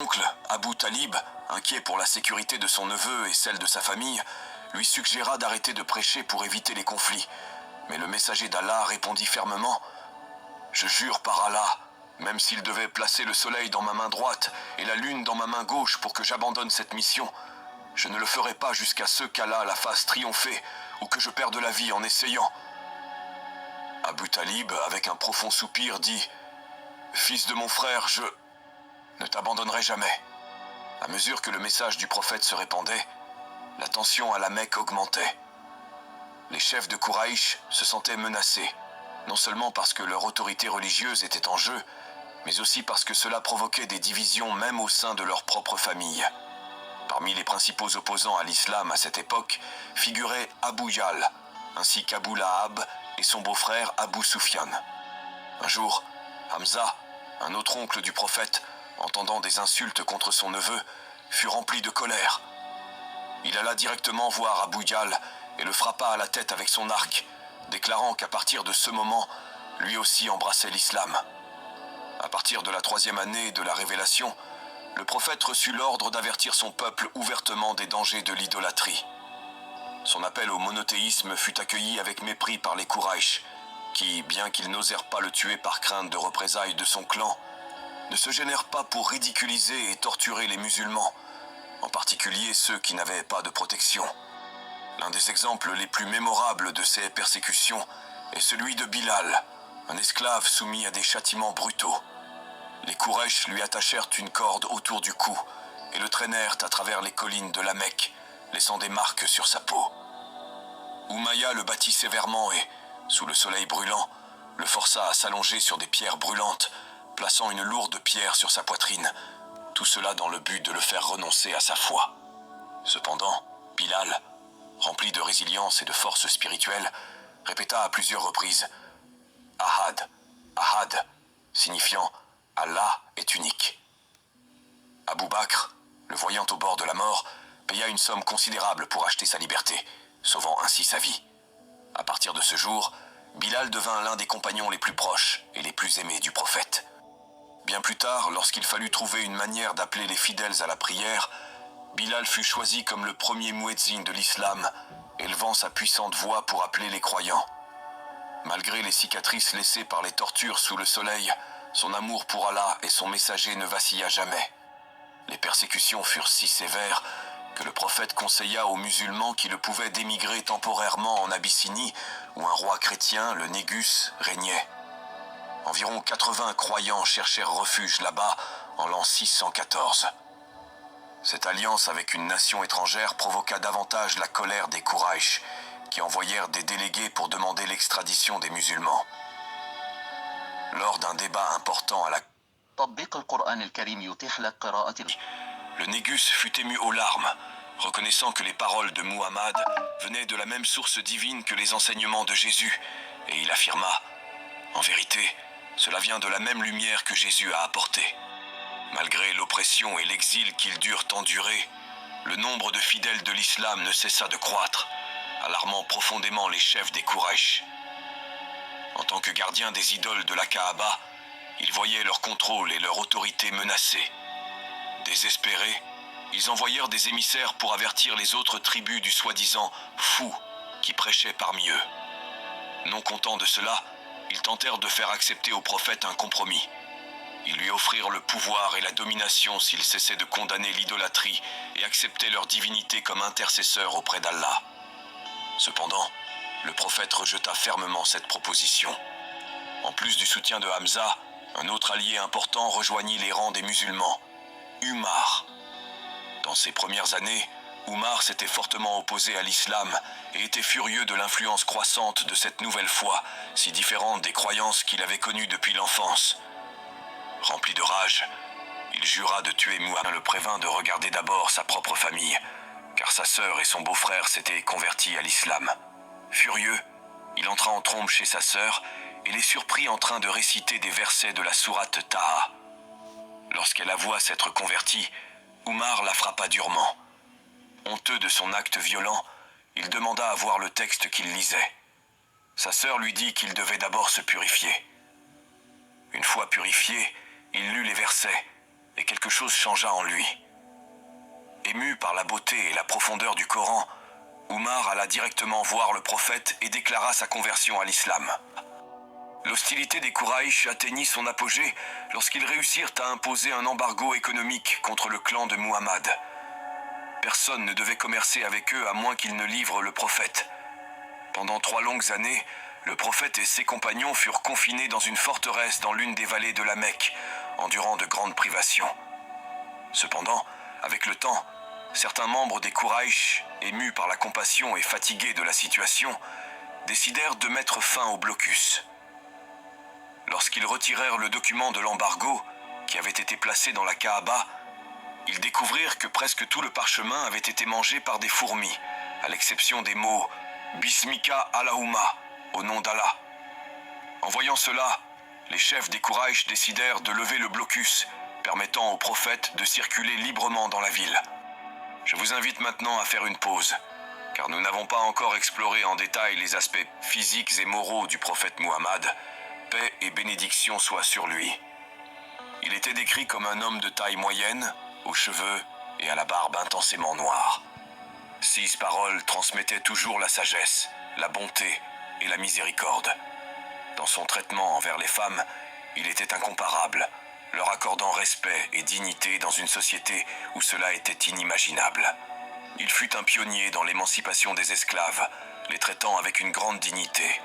oncle, Abu Talib, inquiet pour la sécurité de son neveu et celle de sa famille, lui suggéra d'arrêter de prêcher pour éviter les conflits. Mais le messager d'Allah répondit fermement « Je jure par Allah, même s'il devait placer le soleil dans ma main droite et la lune dans ma main gauche pour que j'abandonne cette mission, je ne le ferai pas jusqu'à ce qu'Allah la fasse triompher ou que je perde la vie en essayant. » Abu Talib, avec un profond soupir, dit « Fils de mon frère, je ne t'abandonnerai jamais. » À mesure que le message du prophète se répandait, la tension à la Mecque augmentait. Les chefs de Quraïch se sentaient menacés, non seulement parce que leur autorité religieuse était en jeu, mais aussi parce que cela provoquait des divisions même au sein de leur propre famille. Parmi les principaux opposants à l'islam à cette époque figuraient Abu Jahl, ainsi qu'Abu Lahab et son beau-frère Abu Sufyan. Un jour, Hamza, un autre oncle du prophète, entendant des insultes contre son neveu, fut rempli de colère. Il alla directement voir Abu Jahl et le frappa à la tête avec son arc, déclarant qu'à partir de ce moment, lui aussi embrassait l'islam. À partir de la 3e année de la révélation, le prophète reçut l'ordre d'avertir son peuple ouvertement des dangers de l'idolâtrie. Son appel au monothéisme fut accueilli avec mépris par les Quraïch, qui, bien qu'ils n'osèrent pas le tuer par crainte de représailles de son clan, ne se gênèrent pas pour ridiculiser et torturer les musulmans, en particulier ceux qui n'avaient pas de protection. L'un des exemples les plus mémorables de ces persécutions est celui de Bilal, un esclave soumis à des châtiments brutaux. Les Quraïch lui attachèrent une corde autour du cou et le traînèrent à travers les collines de la Mecque, laissant des marques sur sa peau. Umayya le battit sévèrement et, sous le soleil brûlant, le força à s'allonger sur des pierres brûlantes, plaçant une lourde pierre sur sa poitrine, tout cela dans le but de le faire renoncer à sa foi. Cependant, Bilal, rempli de résilience et de force spirituelle, répéta à plusieurs reprises « Ahad, Ahad », signifiant « Allah est unique ». Abu Bakr, le voyant au bord de la mort, paya une somme considérable pour acheter sa liberté, sauvant ainsi sa vie. À partir de ce jour, Bilal devint l'un des compagnons les plus proches et les plus aimés du prophète. Bien plus tard, lorsqu'il fallut trouver une manière d'appeler les fidèles à la prière, Bilal fut choisi comme le premier muezzin de l'islam, élevant sa puissante voix pour appeler les croyants. Malgré les cicatrices laissées par les tortures sous le soleil, son amour pour Allah et son messager ne vacilla jamais. Les persécutions furent si sévères que le prophète conseilla aux musulmans qui le pouvaient d'émigrer temporairement en Abyssinie, où un roi chrétien, le Négus, régnait. Environ 80 croyants cherchèrent refuge là-bas en l'an 614. Cette alliance avec une nation étrangère provoqua davantage la colère des Quraïch, qui envoyèrent des délégués pour demander l'extradition des musulmans. Lors d'un débat important à la le Négus fut ému aux larmes, reconnaissant que les paroles de Muhammad venaient de la même source divine que les enseignements de Jésus, et il affirma « En vérité, cela vient de la même lumière que Jésus a apportée. » Malgré l'oppression et l'exil qu'ils durent endurer, le nombre de fidèles de l'islam ne cessa de croître, alarmant profondément les chefs des Quraïch. En tant que gardiens des idoles de la Kaaba, ils voyaient leur contrôle et leur autorité menacés. Désespérés, ils envoyèrent des émissaires pour avertir les autres tribus du soi-disant fou qui prêchait parmi eux. Non contents de cela, ils tentèrent de faire accepter au prophète un compromis. Ils lui offrirent le pouvoir et la domination s'il cessait de condamner l'idolâtrie et acceptait leur divinité comme intercesseur auprès d'Allah. Cependant, le prophète rejeta fermement cette proposition. En plus du soutien de Hamza, un autre allié important rejoignit les rangs des musulmans, Umar. Dans ses premières années, Umar s'était fortement opposé à l'islam et était furieux de l'influence croissante de cette nouvelle foi, si différente des croyances qu'il avait connues depuis l'enfance. Rempli de rage, il jura de tuer Muhammad, le prévint de regarder d'abord sa propre famille, car sa sœur et son beau-frère s'étaient convertis à l'islam. Furieux, il entra en trombe chez sa sœur et les surprit en train de réciter des versets de la sourate Taha. Lorsqu'elle avoua s'être convertie, Umar la frappa durement. Honteux de son acte violent, il demanda à voir le texte qu'il lisait. Sa sœur lui dit qu'il devait d'abord se purifier. Une fois purifié, il lut les versets et quelque chose changea en lui. Ému par la beauté et la profondeur du Coran, Oumar alla directement voir le prophète et déclara sa conversion à l'islam. L'hostilité des Quraïsh atteignit son apogée lorsqu'ils réussirent à imposer un embargo économique contre le clan de Muhammad. Personne ne devait commercer avec eux à moins qu'ils ne livrent le prophète. Pendant 3 longues années, le prophète et ses compagnons furent confinés dans une forteresse dans l'une des vallées de la Mecque, endurant de grandes privations. Cependant, avec le temps, certains membres des Quraïsh, émus par la compassion et fatigués de la situation, décidèrent de mettre fin au blocus. Lorsqu'ils retirèrent le document de l'embargo, qui avait été placé dans la Kaaba, ils découvrirent que presque tout le parchemin avait été mangé par des fourmis, à l'exception des mots « Bismika Allahumma » au nom d'Allah. En voyant cela, les chefs des Quraïsh décidèrent de lever le blocus, permettant au prophète de circuler librement dans la ville. Je vous invite maintenant à faire une pause, car nous n'avons pas encore exploré en détail les aspects physiques et moraux du prophète Muhammad. Paix et bénédiction soient sur lui. Il était décrit comme un homme de taille moyenne, aux cheveux et à la barbe intensément noire. 6 paroles transmettaient toujours la sagesse, la bonté et la miséricorde. Dans son traitement envers les femmes, il était incomparable, leur accordant respect et dignité dans une société où cela était inimaginable. Il fut un pionnier dans l'émancipation des esclaves, les traitant avec une grande dignité.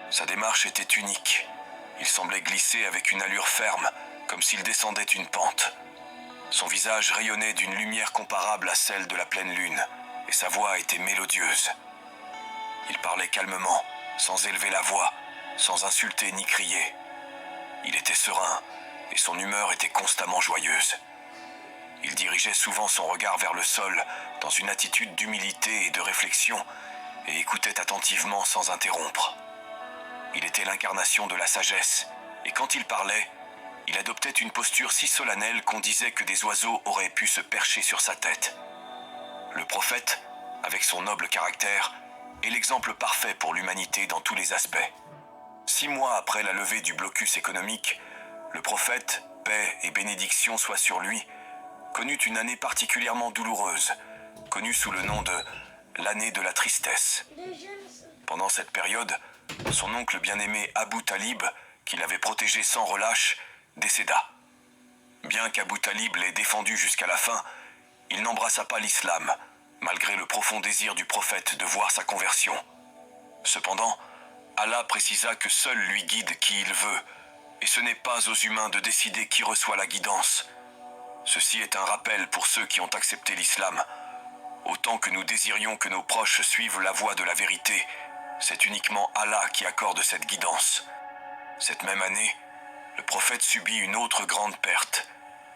Sa démarche était unique. Il semblait glisser avec une allure ferme, comme s'il descendait une pente. Son visage rayonnait d'une lumière comparable à celle de la pleine lune, et sa voix était mélodieuse. Il parlait calmement, sans élever la voix, sans insulter ni crier. Il était serein, et son humeur était constamment joyeuse. Il dirigeait souvent son regard vers le sol, dans une attitude d'humilité et de réflexion, et écoutait attentivement sans interrompre. Il était l'incarnation de la sagesse, et quand il parlait, il adoptait une posture si solennelle qu'on disait que des oiseaux auraient pu se percher sur sa tête. Le prophète, avec son noble caractère, est l'exemple parfait pour l'humanité dans tous les aspects. 6 mois après la levée du blocus économique, le prophète, paix et bénédiction soient sur lui, connut une année particulièrement douloureuse, connue sous le nom de l'année de la tristesse. Pendant cette période, son oncle bien-aimé Abu Talib, qui l'avait protégé sans relâche, décéda. Bien qu'Abu Talib l'ait défendu jusqu'à la fin, il n'embrassa pas l'islam, malgré le profond désir du prophète de voir sa conversion. Cependant, Allah précisa que seul lui guide qui il veut, et ce n'est pas aux humains de décider qui reçoit la guidance. Ceci est un rappel pour ceux qui ont accepté l'islam. Autant que nous désirions que nos proches suivent la voie de la vérité, c'est uniquement Allah qui accorde cette guidance. Cette même année, le prophète subit une autre grande perte,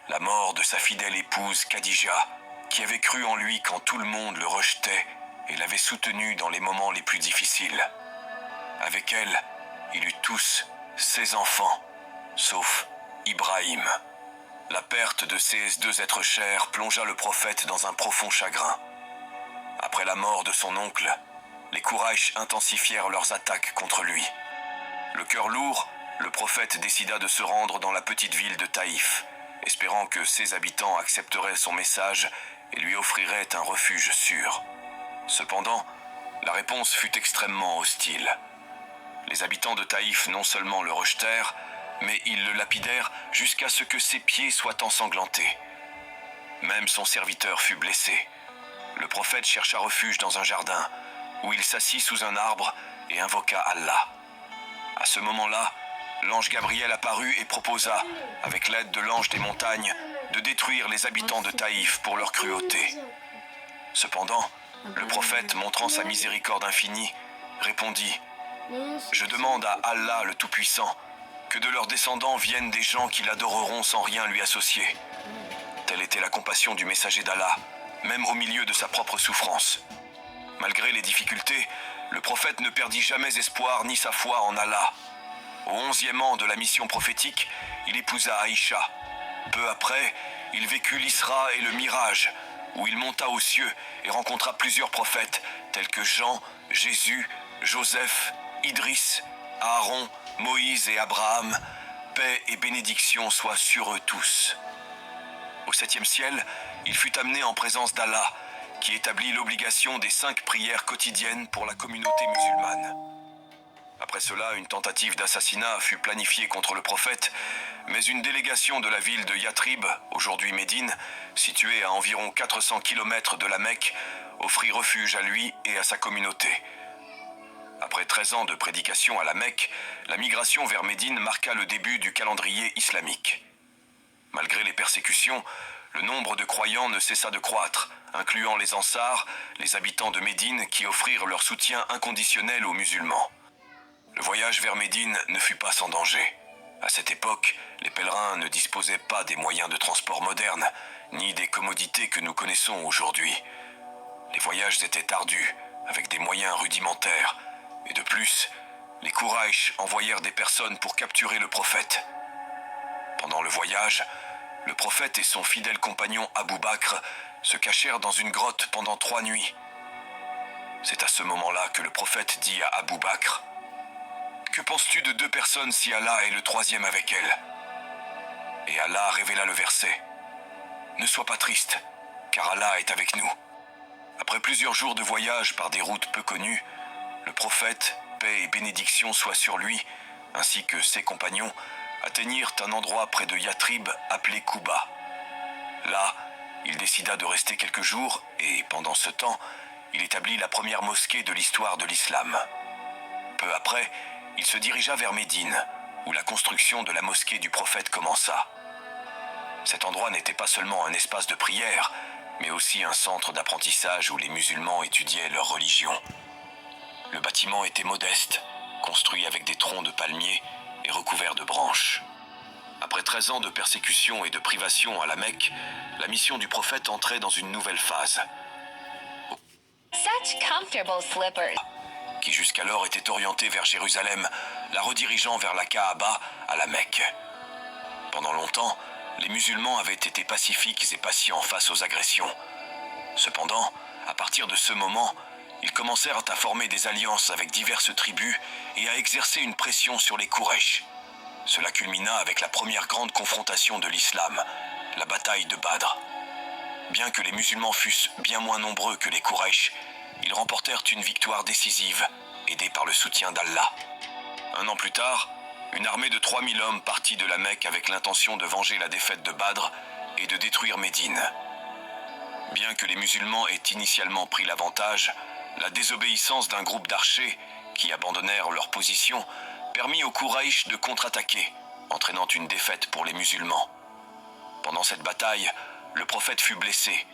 la mort de sa fidèle épouse Khadija, qui avait cru en lui quand tout le monde le rejetait et l'avait soutenu dans les moments les plus difficiles. Avec elle, il eut tous ses enfants, sauf Ibrahim. La perte de ces 2 êtres chers plongea le prophète dans un profond chagrin. Après la mort de son oncle, les Quraïsh intensifièrent leurs attaques contre lui. Le cœur lourd, le prophète décida de se rendre dans la petite ville de Taïf, espérant que ses habitants accepteraient son message et lui offriraient un refuge sûr. Cependant, la réponse fut extrêmement hostile. Les habitants de Taïf non seulement le rejetèrent, mais ils le lapidèrent jusqu'à ce que ses pieds soient ensanglantés. Même son serviteur fut blessé. Le prophète chercha refuge dans un jardin, où il s'assit sous un arbre et invoqua Allah. À ce moment-là, l'ange Gabriel apparut et proposa, avec l'aide de l'ange des montagnes, de détruire les habitants de Taïf pour leur cruauté. Cependant, le prophète, montrant sa miséricorde infinie, répondit « Je demande à Allah le Tout-Puissant que de leurs descendants viennent des gens qui l'adoreront sans rien lui associer. » Telle était la compassion du messager d'Allah, même au milieu de sa propre souffrance. Malgré les difficultés, le prophète ne perdit jamais espoir ni sa foi en Allah. Au 11e an de la mission prophétique, il épousa Aïcha. Peu après, il vécut l'Isra et le Mirage, où il monta aux cieux et rencontra plusieurs prophètes, tels que Jean, Jésus, Joseph, Idriss, Aaron, Moïse et Abraham. Paix et bénédiction soient sur eux tous. Au 7e ciel, il fut amené en présence d'Allah, qui établit l'obligation des 5 prières quotidiennes pour la communauté musulmane. Après cela, une tentative d'assassinat fut planifiée contre le prophète, mais une délégation de la ville de Yatrib, aujourd'hui Médine, située à environ 400 km de la Mecque, offrit refuge à lui et à sa communauté. Après 13 ans de prédication à la Mecque, la migration vers Médine marqua le début du calendrier islamique. Malgré les persécutions, le nombre de croyants ne cessa de croître, incluant les Ansars, les habitants de Médine qui offrirent leur soutien inconditionnel aux musulmans. Le voyage vers Médine ne fut pas sans danger. À cette époque, les pèlerins ne disposaient pas des moyens de transport modernes, ni des commodités que nous connaissons aujourd'hui. Les voyages étaient ardus, avec des moyens rudimentaires, et de plus, les Quraïch envoyèrent des personnes pour capturer le prophète. Pendant le voyage, le prophète et son fidèle compagnon Abou Bakr se cachèrent dans une grotte pendant 3 nuits. C'est à ce moment-là que le prophète dit à Abou Bakr: « Que penses-tu de 2 personnes si Allah est le 3e avec elles ?» Et Allah révéla le verset: « Ne sois pas triste, car Allah est avec nous. » Après plusieurs jours de voyage par des routes peu connues, le prophète, paix et bénédiction soient sur lui, ainsi que ses compagnons, atteignirent un endroit près de Yatrib appelé Kouba. Là, il décida de rester quelques jours et, pendant ce temps, il établit la première mosquée de l'histoire de l'islam. Peu après, il se dirigea vers Médine, où la construction de la mosquée du prophète commença. Cet endroit n'était pas seulement un espace de prière, mais aussi un centre d'apprentissage où les musulmans étudiaient leur religion. Le bâtiment était modeste, construit avec des troncs de palmiers et recouvert de branches. Après 13 ans de persécution et de privation à la Mecque, la mission du prophète entrait dans une nouvelle phase. Such comfortable slippers. Qui jusqu'alors était orientée vers Jérusalem, la redirigeant vers la Kaaba à la Mecque. Pendant longtemps, les musulmans avaient été pacifiques et patients face aux agressions. Cependant, à partir de ce moment, ils commencèrent à former des alliances avec diverses tribus et à exercer une pression sur les Quraysh. Cela culmina avec la première grande confrontation de l'islam, la bataille de Badr. Bien que les musulmans fussent bien moins nombreux que les Quraysh, ils remportèrent une victoire décisive, aidés par le soutien d'Allah. 1 an plus tard, une armée de 3000 hommes partit de la Mecque avec l'intention de venger la défaite de Badr et de détruire Médine. Bien que les musulmans aient initialement pris l'avantage, la désobéissance d'un groupe d'archers, qui abandonnèrent leur position, permit aux Quraysh de contre-attaquer, entraînant une défaite pour les musulmans. Pendant cette bataille, le prophète fut blessé